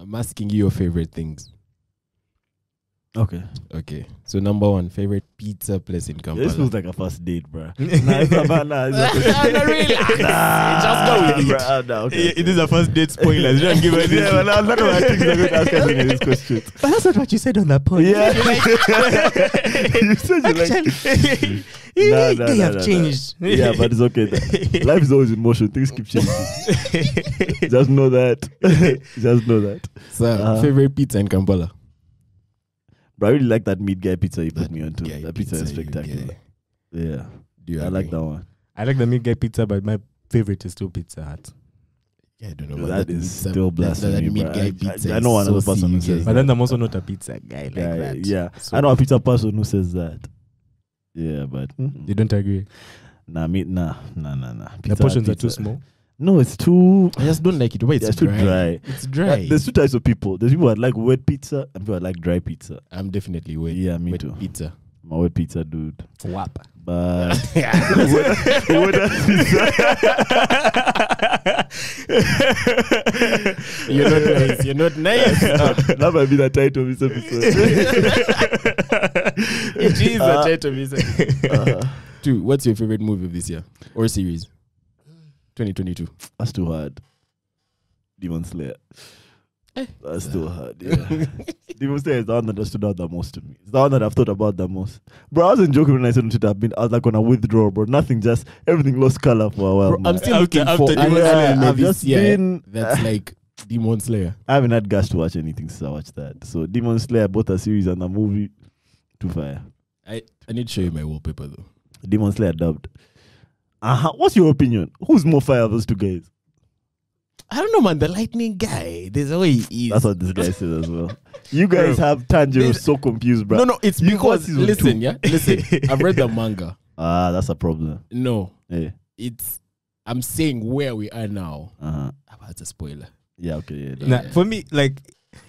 I'm asking you your favorite things. Okay. So number 1, favorite pizza place in Kampala. This feels like a first date, bro. It's not Just go with it. Okay. It is a first date spoiler. You don't give a Yeah, well, a lot of my things are going to ask us in this question. But that's not what you said on that point. Yeah. You said you like... They have changed. Yeah, but it's okay. Life is always in motion. Things keep changing. Just know that. So, favorite pizza in Kampala? But I really like that meat guy pizza you put me onto. That pizza is spectacular. Yeah. I like that one. I like the meat guy pizza, but my favorite is still Pizza Hut. Yeah, I don't know. That is still blasphemy. That meat guy pizza. I know another person who says But that. then I'm also not a pizza guy like that. Yeah. So I know a pizza person who says that. Yeah, but... You don't agree? Nah. The Pizza portions Hut are too pizza. small. No, it's too... I just don't like it. Wait, it's too dry. It's dry. There's two types of people. There's people that like wet pizza and people that like dry pizza. I'm definitely wet. Yeah, me wet too. Pizza. I'm a wet pizza dude. Wap. But... You're not nice. That might be the title of this episode. It is the title of this episode. 2. What's your favorite movie of this year? Or series? 2022. That's too hard. Demon Slayer. That's still hard, yeah. Demon Slayer is the one that stood out the most to me. It's the one that I've thought about the most. Bro, I wasn't joking when I said it should have been. I was like on a withdrawal, bro. Everything lost color for a while. Bro, I'm still looking After for Demon anime I've this just year been... that's like Demon Slayer. I haven't had gas to watch anything since I watched that. So Demon Slayer, both a series and a movie, too fire. I need to show you my wallpaper though. Demon Slayer dubbed. What's your opinion? Who's more fire of those two guys? I don't know, man. The lightning guy. There's a way he is. That's what this guy said as well. You guys have Tanjiro so confused, bro. No, it's because listen, I've read the manga. That's a problem. No, Yeah. I'm saying where we are now. That's a spoiler. Yeah, okay, yeah. Nah, for me, like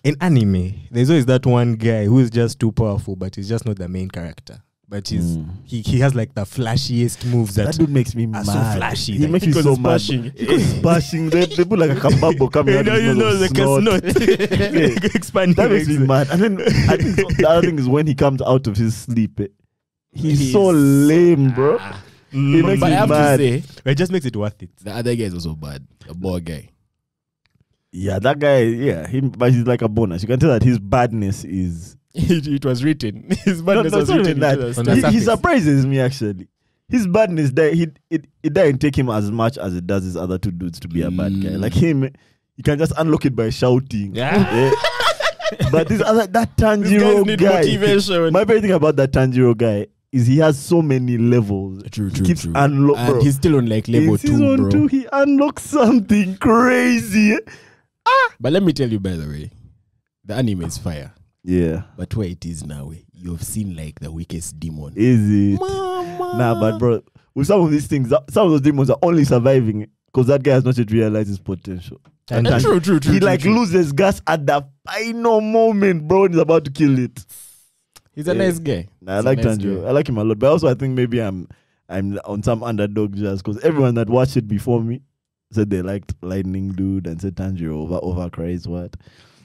in anime, there's always that one guy who is just too powerful, but he's just not the main character. But he has like the flashiest moves that dude makes me are mad. so flashy. He makes me so mad. Because he's bashing. They put like a kababo coming out of his nose. like a snot. Expanding. That makes me mad. And then I think the other thing is when he comes out of his sleep, he's so lame, bro. He makes But me I have mad. to say, It just makes it worth it. the other guy is also bad. The boy guy. Yeah, that guy, but he's like a bonus. You can tell that his badness is... It was written. His badness was not written. even into the On the story. He surface. surprises me, actually. His badness, it doesn't take him as much as it does his other two dudes to be a bad guy. Like him, you can just unlock it by shouting. Yeah. But that These guys Tanjiro need guy... motivation. My favorite thing about that Tanjiro guy is he has so many levels. True. He keeps And unlocking. he's still on like level In 2, season bro. 2, he unlocks something crazy. But let me tell you, by the way, the anime is fire. Yeah. But where it is now, you've seen like the weakest demon. Is it? Mama. Nah, but bro, with some of these things, some of those demons are only surviving because that guy has not yet realized his potential. And True. He loses gas at the final moment, bro, and he's about to kill it. He's a nice guy. Nah, I like Tanjiro. I like him a lot. But also I think maybe I'm on some underdog just because everyone that watched it before me said they liked Lightning Dude and said Tanjiro overcries what.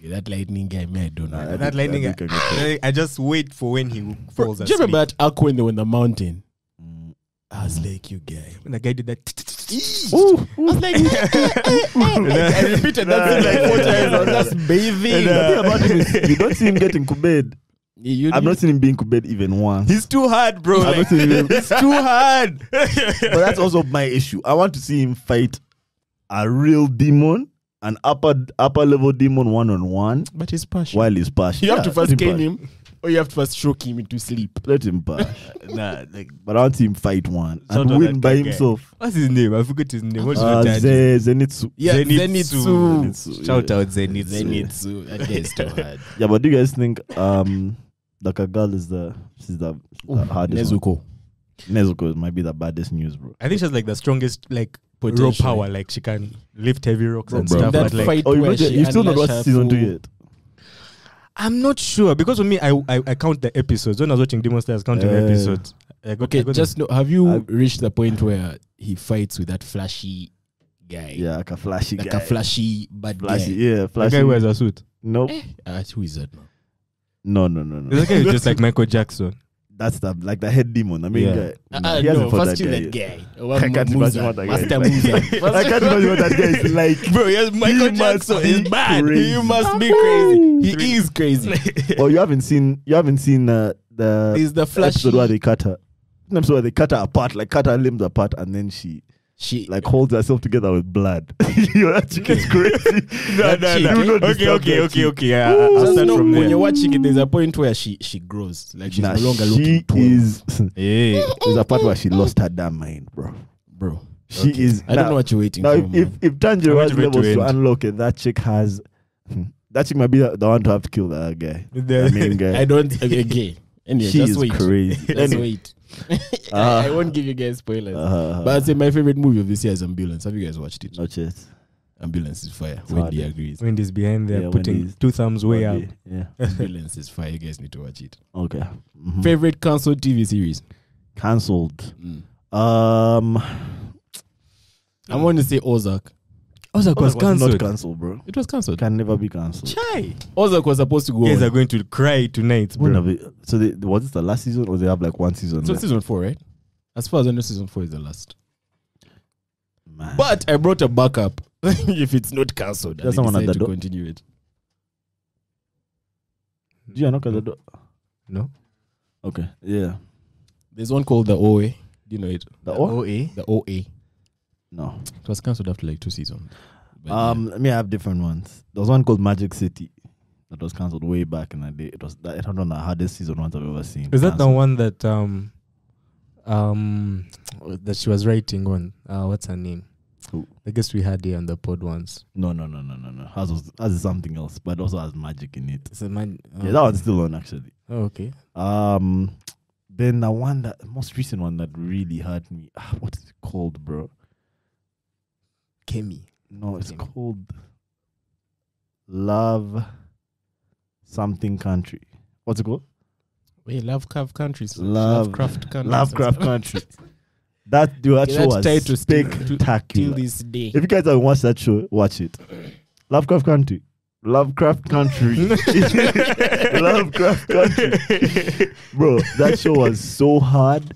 That lightning guy, man, I don't know. That lightning guy. I just wait for when he falls Do you asleep. remember that arc when they were in the mountain? I was like, you guy. When the guy did that. I was like, I repeated that thing like 4 times. I was just bathing. The thing about him is you don't see him getting kubed. I've not seen him being kubed even once. He's too hard, bro. I've not seen him. He's too hard. But that's also my issue. I want to see him fight a real demon, an upper level demon 1-on-1 But he's passion. while he's passion. You have to first let cane pass. him, or you have to first shock him into sleep. Let him pass. But I want to see him fight one Shout and out win that by guy. himself. What's his name? I forgot his name. What's his name? Zenitsu. Yeah, Zenitsu. Zenitsu, Shout yeah. out Zenitsu. Zenitsu. That guy is too hard. Yeah, but do you guys think the Kagal is the hardest one? Nezuko. Nezuko might be the baddest news, bro. I think she has like the strongest like raw Potential. power. Like she can lift heavy rocks and Bro, stuff. that But like, fight Oh, where you've still not unleashed watched her season 2 full- yet? I'm not sure because for me, I count the episodes. When I was watching Demon Slayer, I was counting the episodes. I got Okay, the- just know, have you reached the point where he fights with that flashy guy. Yeah, like a flashy Like guy. a flashy bad Flashy, guy. yeah, The flashy. guy wears a suit. Nope. Who is that now? No. The guy is just like Michael Jackson. That's the head demon. I mean, Yeah. guy. He hasn't fought first kill that that guy. guy. I can't imagine what that guy Master is Musa. I can't imagine what that guy is like. Bro, yes, Michael He Jackson must is be bad. crazy. He must be crazy. He is crazy. Oh, you haven't seen the He's the flashy. episode where they cut her. An episode where they cut her apart, like cut her limbs apart, and then she like holds herself together with blood. Yo, that chick is crazy. No. Do not disturb that chick. Okay. Just I'll start know from when there. you're watching it, there's a point where she grows. Like she's no longer looking 12. Yeah. There's a part where she lost her damn mind, bro. She is. I don't know what you're waiting Now, for. if Tanjiro has I'm waiting for it levels to to end. unlock it, that chick has. That chick might be the one to have to kill that guy. The main guy. I don't. Okay. Anyway, She just is wait. crazy. Just Anyway. wait. I won't give you guys spoilers. But I'd say my favorite movie of this year is Ambulance. Have you guys watched it? Not yet. Ambulance is fire. It's Wendy hard. agrees. Wendy's behind there, Yeah, putting Wendy's- 2 thumbs way up. Yeah. Ambulance is fire. You guys need to watch it. Okay. Mhm. Favorite cancelled TV series? Cancelled. I want to say Ozark. Ozark was Not cancelled. cancelled, bro. It was cancelled. Can never be cancelled. Chai. Ozark was supposed to go You guys on. are going to cry tonight, When bro. have it, so was it the last season or they have like one season So left? season 4, right? As far as I know, season 4 is the last. Man. But I brought a backup. If it's not cancelled, There's and someone they at decide the to door. continue it. Do you knock at the door? No. Okay. Yeah. There's one called the OA. Do you know it? The what? OA. The OA. No. It was cancelled after like 2 seasons. But Let me have different ones. There was one called Magic City that was cancelled way back in the day. It was I don't know the hardest season ones I've ever seen. Is that the Cancelled. one that that she was writing on? What's her name? Who? I guess we had here on the pod once. No. Hers is something else, but it also has magic in it. It's a man. Yeah, that one's still on actually. Oh, okay. Then the most recent one that really hurt me. What is it called, bro? Kemi. No, it's Kemi. called Love Something Country. What's it called? wait, Lovecraft Countries. Love- Lovecraft Countries. Lovecraft Country. That show was title still till spectacular. this day. If you guys haven't watched that show, watch it. Lovecraft Country. Lovecraft Country. Lovecraft Country. Bro, that show was so hard,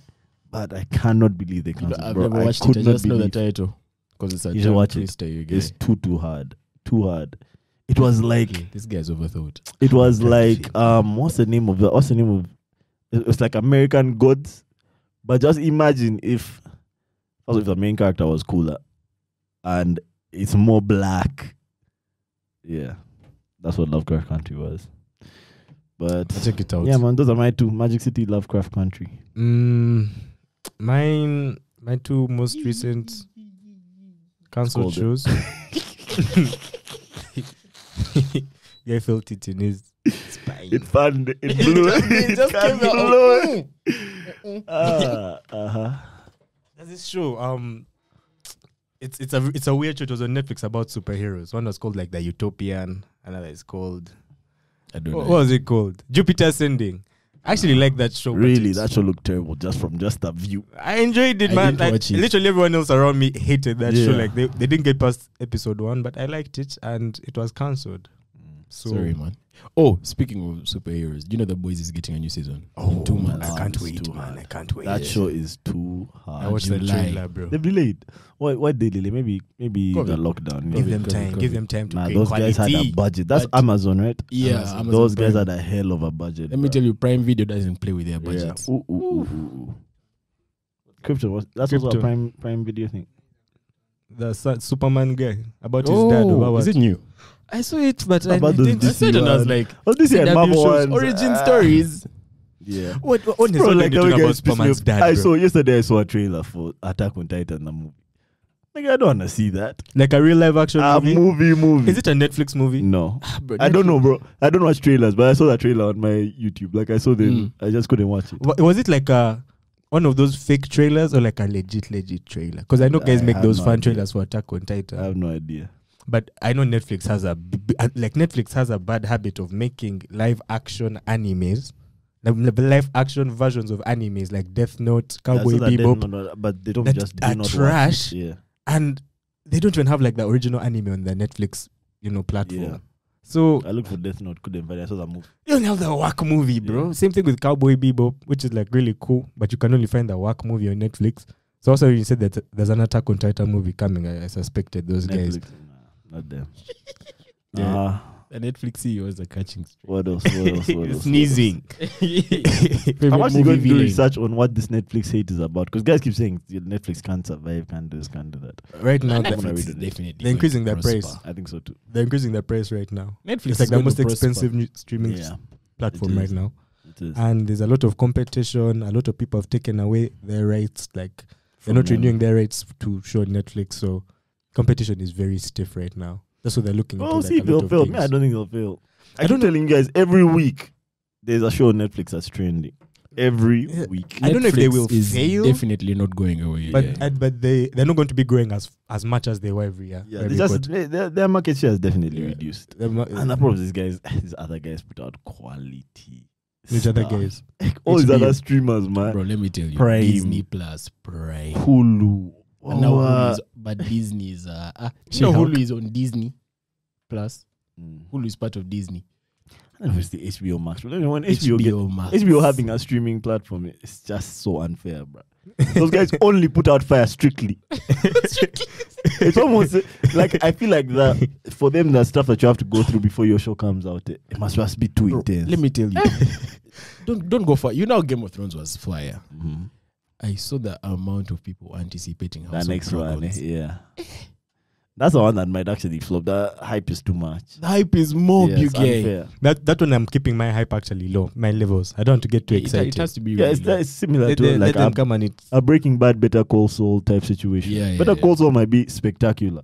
but I cannot believe they canceled. I've Bro, never I watched could it. I not just know the believe title because it's a You should watch it. twister, you it's guys. too hard. Too hard. It was like Okay, this guy's overthought. it was like what's the name of it was like American Gods. But just imagine if the main character was cooler and it's more black. Yeah. That's what Lovecraft Country was. But Check it out. yeah, man, those are my two. Magic City, Lovecraft Country. My 2 most recent cancelled Scolded. shows. Guy felt it in his spine. It fanned, it blew. It just can't came blow. out. There's this show. It's a weird show. It was on Netflix about superheroes. One was called like The Utopian. Another is called I don't what know. was it called? Jupiter Ascending. I actually like that show. but Really, it's- that show looked terrible just from just the view. I enjoyed it, I man. didn't Like watch it. literally everyone else around me hated that show. Yeah. Like they didn't get past episode 1, but I liked it and it was cancelled. So Sorry, man. Oh, speaking of superheroes, do you know The Boys is getting a new season? In 2 months. I can't it's wait, too man. hard. I can't wait. That show is too hard. I watched you the lie. trailer, bro. They've delayed. Why they delay? Maybe COVID. the lockdown. Give Yeah. them time. Give them time to Nah, create those quality. guys had a budget. That's But- Amazon, right? Yeah, Amazon. Amazon Those guys Prime. had a hell of a budget. Let me tell you, Prime Video doesn't play with their Yeah. budgets. Ooh. Crypto. That's also a Crypto. prime video thing. The Superman guy about his dad. Or what? Is it new? I saw it, but I About those didn't. I saw it and I was one. like, Oh, this year CW Marvel shows, ones. origin stories. Yeah. What is Bro, it like talking how about guys Superman's dad? I bro? saw yesterday. I saw a trailer for Attack on Titan, the movie. Like, I don't want to see that. Like a real live action A movie? movie. Is it a Netflix movie? No. Bro, I don't know, bro. I don't watch trailers, but I saw that trailer on my YouTube. Like, I saw them. I just couldn't watch it. Was it like one of those fake trailers or like a legit trailer? Because I know guys I make have those no fun idea. trailers for Attack on Titan. I have no idea. But I know Netflix has Netflix has a bad habit of making live action animes, live action versions of animes like Death Note, Cowboy Yeah, I saw that Bebop, but they don't that just do are not trash. watch it. Yeah. And they don't even have like the original anime on the Netflix, platform. Yeah. So I looked for Death Note, couldn't find it. I saw that movie. you only have the WAC movie, bro. Yeah. Same thing with Cowboy Bebop, which is like really cool, but you can only find the WAC movie on Netflix. So also you said that there's an Attack on Titan movie coming. I suspected those guys. Netflix, nah, not them. Yeah. The Netflix CEOs are catching straight. What else? Sneezing. I'm actually going to do research on what this Netflix hate is about, because guys keep saying Netflix can't survive, can't do this, can't do that. Right now, Netflix is read it. definitely they're increasing their prosper. price. I think so too. They're increasing their price right now. Netflix It's like is the going most to prosper. expensive new streaming Yeah, platform it right is. now. it is. And there's a lot of competition. A lot of people have taken away their rights. Like they're From not them. renewing their rights to show on Netflix. So competition is very stiff right now. That's what they're looking into. Oh, see, like, a they'll lot of fail. things. Me, I don't think they'll fail. I don't keep telling you guys, every week there's a show on Netflix that's trending. Every Yeah. week. I don't know if they Netflix will is fail. Definitely not going away. But yeah. but they're not going to be growing as much as they were every year. Yeah, every they just quarter. their market share has definitely Yeah. reduced. Them- And the problem is these other guys put out quality. Which other stuff. guys? All these HBO. other streamers, man. Bro, let me tell you, Prime. Disney Plus Prime. Hulu. And now Hulu What? is, but Disney is She-Hulk. Hulu is on Disney Plus. Mm. Hulu is part of Disney. I don't know if it's the HBO Max. But when HBO Max. HBO having a streaming platform, it's just so unfair, bro. Those guys only put out fire strictly. It's almost like, I feel like that for them, the stuff that you have to go through before your show comes out, it must just be too Bro, intense. let me tell you. don't go far. You know Game of Thrones was fire. Mhm. I saw the amount of people anticipating That House of next one, Dragons. yeah. That's the one that might actually flop. The hype is too much. The hype is more Yeah, big it's gay. unfair. That one I'm keeping my hype actually low, my levels. I don't want to get too excited. It has to be Yeah, really low. it's similar let to them, like let them come and it's a Breaking Bad, Better Call Saul type situation. Yeah, Better yeah. Call Saul might be spectacular,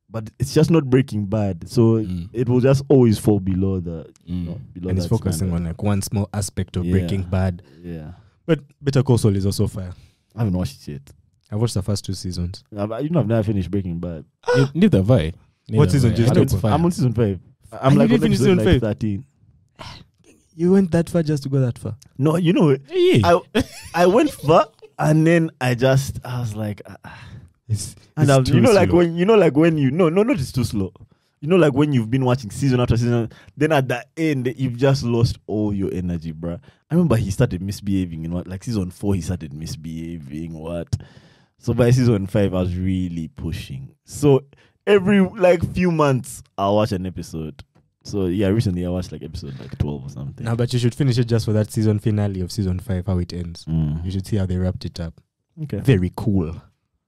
but it's just not Breaking Bad. So Mm. it will just always fall below the Mm. below and it's that focusing standard. on like one small aspect of Yeah. Breaking Bad. Yeah, But Better Call Saul is also fire. I haven't watched it yet. I watched the first 2 seasons. I've never finished Breaking Bad. Neither have I. What season do you I'm stop? on season 5. I'm you like didn't on finish episode season like 5? 13. You went that far just to go that far? No, you know, Yeah. I went far and then I was like, It's and too you know, like slow. when not it's too slow. You know, like when you've been watching season after season, then at the end you've just lost all your energy, bruh. I remember he started misbehaving in like season 4. He started misbehaving. So by season 5, I was really pushing. So every like few months, I'll watch an episode. So yeah, recently I watched like episode like 12 or something. No, but you should finish it just for that season finale of season 5, how it ends. You should see how they wrapped it up. Okay. Very cool.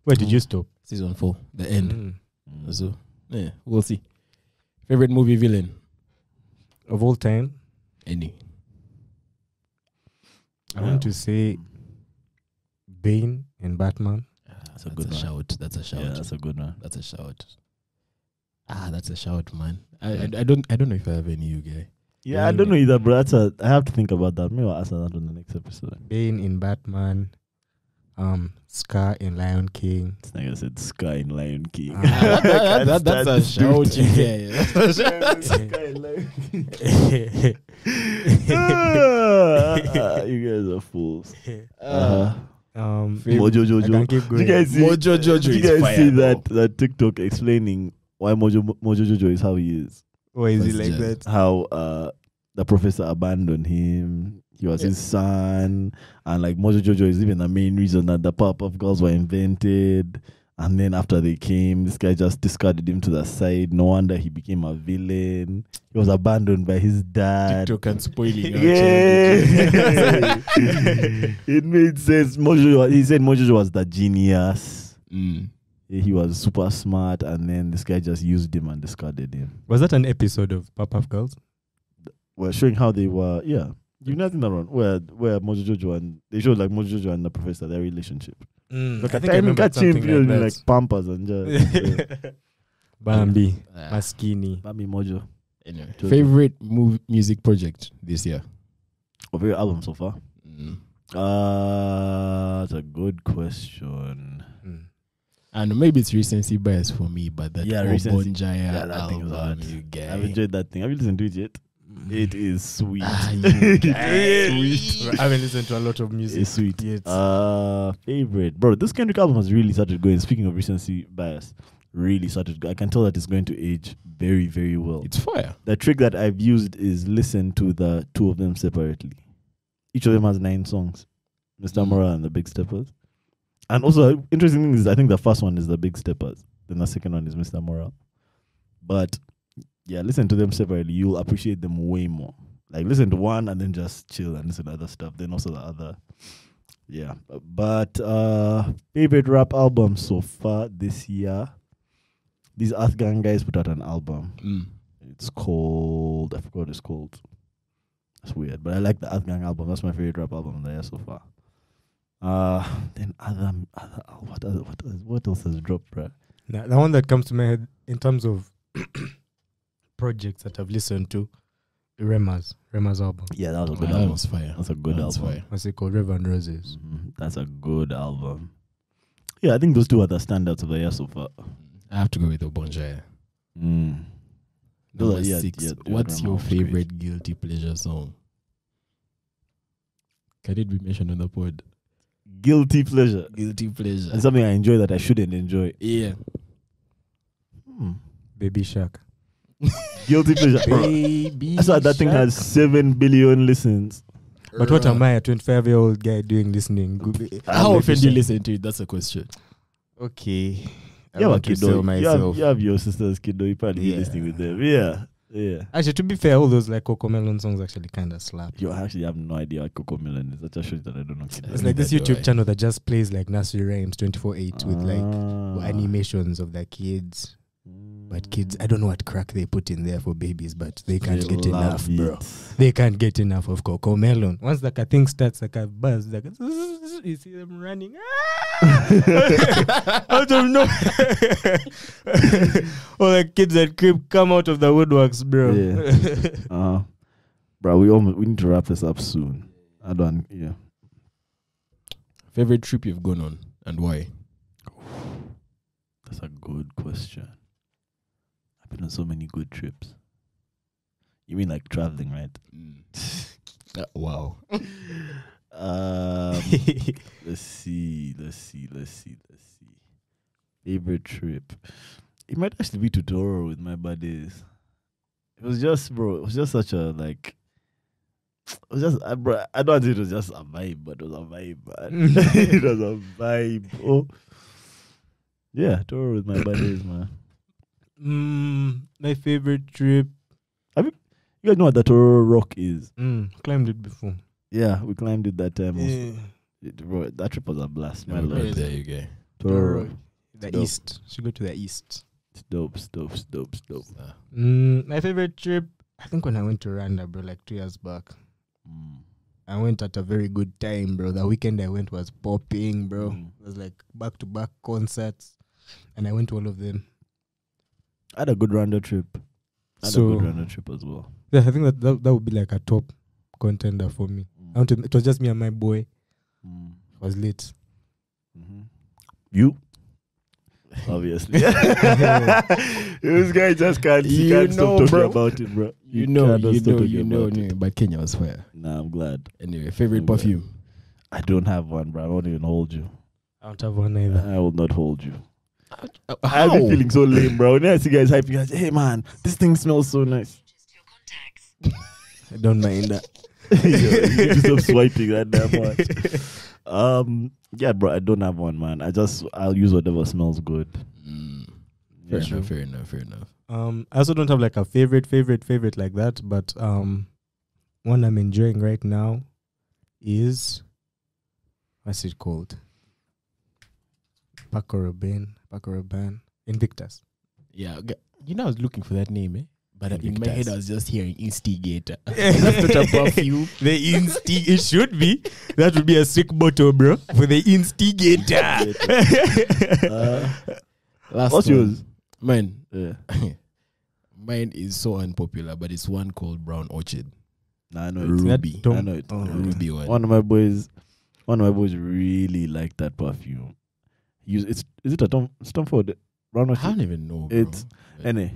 Where did you stop? Season 4, the end. Mm. So, yeah, we'll see. Favorite movie villain? Of all time, Any? I want to say Bane in Batman. That's a good one. shout. That's a shout. Yeah, that's a good one. That's a shout. That's a shout, man. I don't know if I have any you guy. Yeah, I don't know either, bro. I have to think about that. Maybe I'll answer that on the next episode. Bane in Batman. Scar in Lion King. It's like I said, Sky in Lion King. That's a shout. Yeah. Sky in Lion King. You guys are fools. Mojo I Jojo. can keep Did going. you guys see? Mojo Jojo Did you is guys fire, see bro. that TikTok explaining why Mojo Jojo is how he is? Why is he What's like that? that? How the professor abandoned him. He was his son, and like Mojo Jojo is even the main reason that the Powerpuff Girls were invented. And then after they came, this guy just discarded him to the side. No wonder he became a villain. He was abandoned by his dad. TikTok and spoiling our Yeah, childhood. it made sense. He said Mojo was the genius. Mm. He was super smart, and then this guy just used him and discarded him. Was that an episode of Powerpuff Girls? We're showing how they were. Yeah, you've nothing around where Mojo Jojo and they showed like Mojo Jojo and the professor, their relationship. Like I a think I tiny remember cat him something like like that. Pampers and just yeah. Bambi, Ah. Maskini. Bambi Mojo. Anyway, Jojo. favorite music project this year? Of your album so far? Mm. That's a good question. And maybe it's recency bias for me, but that recency. Obonjaya Yeah, that thing is album, hard. you guy. I've enjoyed that thing. Have you listened to it yet? It is sweet. You guy. I haven't listened to a lot of music. It's sweet. yet. Favorite. Bro, this Kendrick album has really started going. Speaking of recency bias, really started. I can tell that it's going to age very, very well. It's fire. The trick that I've used is listen to the two of them separately. Each of them has 9 songs. Mr. Morale and the Big Steppers. And also, interesting thing is, I think the first one is the Big Steppers. Then the second one is Mr. Morale. But yeah, listen to them separately. You'll appreciate them way more. Like, listen to one and then just chill and listen to other stuff. Then also the other. Yeah. But favorite rap album so far this year. These Earth Gang guys put out an album. It's called, I forgot what it's called. That's weird. But I like the Earth Gang album. That's my favorite rap album there so far. Then what else has dropped, bro? Now, the one that comes to my head in terms of projects that I've listened to, Rema's album. Yeah, that was a good That album. was fire. That's a good album. Fire. What's it called? River and Roses. That's a good album. Yeah, I think those two are the standouts of the year so far. I have to go with Obonja. Number Number 6. What's your favorite guilty pleasure song? Can it be mentioned on the pod? Guilty pleasure. Guilty pleasure. And something I enjoy that I shouldn't enjoy. Yeah. Baby Shark. Guilty pleasure. Baby I saw that thing has 7 billion listens. But what am I, a 25-year-old guy, doing listening? How often do you listen to it? That's a question. Okay. I You have a want to kid, sell though. myself. You have your sister's kid, though. You probably be listening with them. Yeah. Yeah. Actually, to be fair, all those like Coco Melon songs actually kind of slap. You actually have no idea what Coco Melon is. That's a show that I don't know. It's like this YouTube channel that just plays like nursery rhymes 24/8 with like animations of the kids. But kids, I don't know what crack they put in there for babies, but they can't get enough, bro. They can't get enough of Coco Melon. Once like a thing starts, like a buzz, like you see them running out of nowhere. Or like kids that come out of the woodworks, bro. Yeah. Bro, we need to wrap this up soon. I don't. Yeah. Favorite trip you've gone on and why? That's a good question. I've been on so many good trips. You mean like traveling, right? Wow. Let's see. Favorite trip. It might actually be to Toro with my buddies. It was just, bro. It was just such a like. It was just, bro. I don't think it was just a vibe, but it was a vibe, man. It was a vibe. Oh, yeah, Toro with my buddies, man. My favorite trip. You guys know what the Toro Rock is? Climbed it before. Yeah, we climbed it that time. Yeah. Bro, that trip was a blast, my Yeah, lord. there you go. Toro Rock. The Dope. east. Should go to the east. It's dope. My favorite trip, I think when I went to Rwanda, bro, like 2 years back. I went at a very good time, bro. The weekend I went was popping, bro. It was like back-to-back concerts. And I went to all of them. I had a good Rwanda trip. I had a good Rwanda trip as well. Yeah, I think that would be like a top contender for me. It was just me and my boy. It was late. You? Obviously. This guy just can't stop talking about it, bro. You know, but Kenya was fire. Nah, I'm glad. Anyway, favorite perfume? I don't have one, bro. I won't even hold you. I don't have one either. I will not hold you. I've been feeling so lame, bro. When I see guys hyping, guys, hey man, this thing smells so nice. I don't mind that. You need to stop swiping that damn much. Yeah, bro, I don't have one, man. I'll use whatever smells good. Fair enough. I also don't have like a favorite like that, but one I'm enjoying right now is, what's it called? Paco Rabanne, Invictus. Yeah, I was looking for that name, but in my Invictus. head I was just hearing Instigator. That's not a perfume. It should be. That would be a sick motto, bro. For the Instigator. What's yours? Mine. Yeah. Mine is so unpopular, but it's one called Brown Orchid. Nah, I know it. Ruby. I know it. Ruby one. One of my boys really like that perfume. Is it a Tom Ford? Brown I Orchid? don't even know.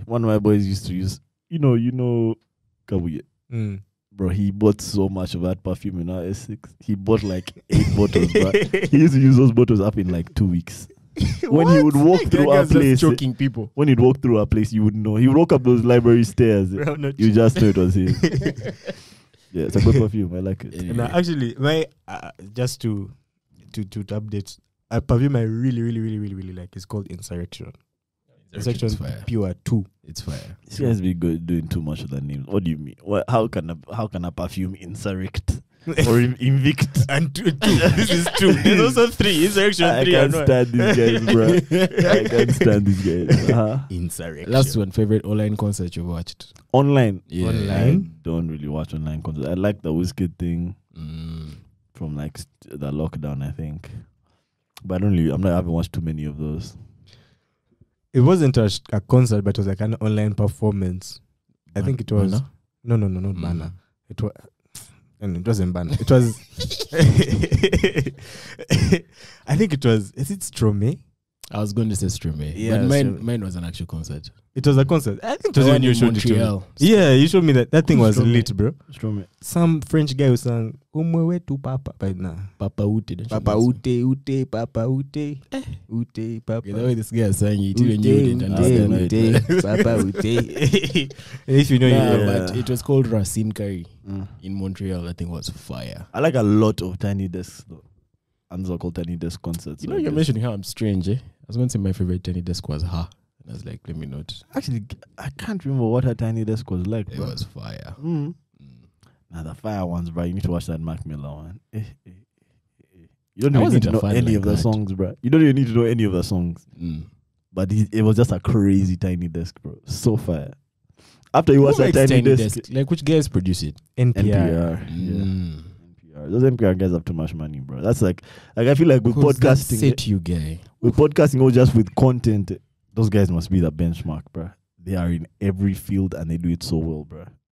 One of my boys used to use. You know, Kabuye. Bro, he bought so much of that perfume in our S6. He bought like 8 bottles, bro. He used to use those bottles up in like 2 weeks. When he would walk That through guy's our just place, choking people. when he'd walk through our place, you would know. He would walk up those library stairs. Bro, not You just know it was him. Yeah, it's a good perfume. I like it. Anyway. No, actually, my just to update, a perfume I really like is called Insurrection. Insurrection is Insurrection fire. Pure 2. It's fire. This guy's been good doing too much of the names. What do you mean? How can a perfume insurrect or invict? And 2. This is 2. There's also 3. Insurrection I 3 can't and 1. stand these guys, bro. I can't stand these guys. Insurrection. Last one, favorite online concert you've watched? Online. Yeah. Online? I don't really watch online concerts. I like the Wizkid thing Mm. from like the lockdown, I think. But I haven't watched too many of those. It wasn't a concert, but it was like an online performance. I think it was. Banner? No, not Mm. Banner. It was. And it wasn't Banner. It was. I think it was. Is it Stromae? I was going to say Stromae. Yeah, but Stromae. mine was an actual concert. It was a concert. I think it was The when one you in showed it to me. Montreal. Yeah, you showed me that. That thing Who's was Stromae? lit, bro. Stromae. Some French guy who sang "Umwe wetu papa," but nah. Papa Ute. don't you Papa know? ute, papa ute, ute, papa. Okay, the way this guy sang it, even you didn't understand it. Ute, papa ute. If you know, Nah, you know. but it was called Racine Curry Mm. in Montreal. I think it was fire. I like a lot of Tiny Desk though. And those are called Tiny Desk concerts. You know, I you're guess. mentioning how I'm strange, eh? I was going to say my favorite Tiny Desk was her. And I was like, let me not. Actually, I can't remember what her Tiny Desk was like. It bro. was fire. Mm. Mm. Now the fire ones, bro. You need to watch that Mac Miller one. You don't I even need wasn't to a know fan any like of the that. songs, bro. You don't even need to know any of the songs. Mm. But it was just a crazy Tiny Desk, bro. So fire. After you watch Who that makes Tiny Desk, Like, which guys produce it? NPR. NPR. Yeah. Mm. NPR. Those NPR guys have too much money, bro. That's like I feel like with Who's that podcasting, set you guy? with podcasting or just with content, those guys must be the benchmark, bro. They are in every field and they do it so well, bro.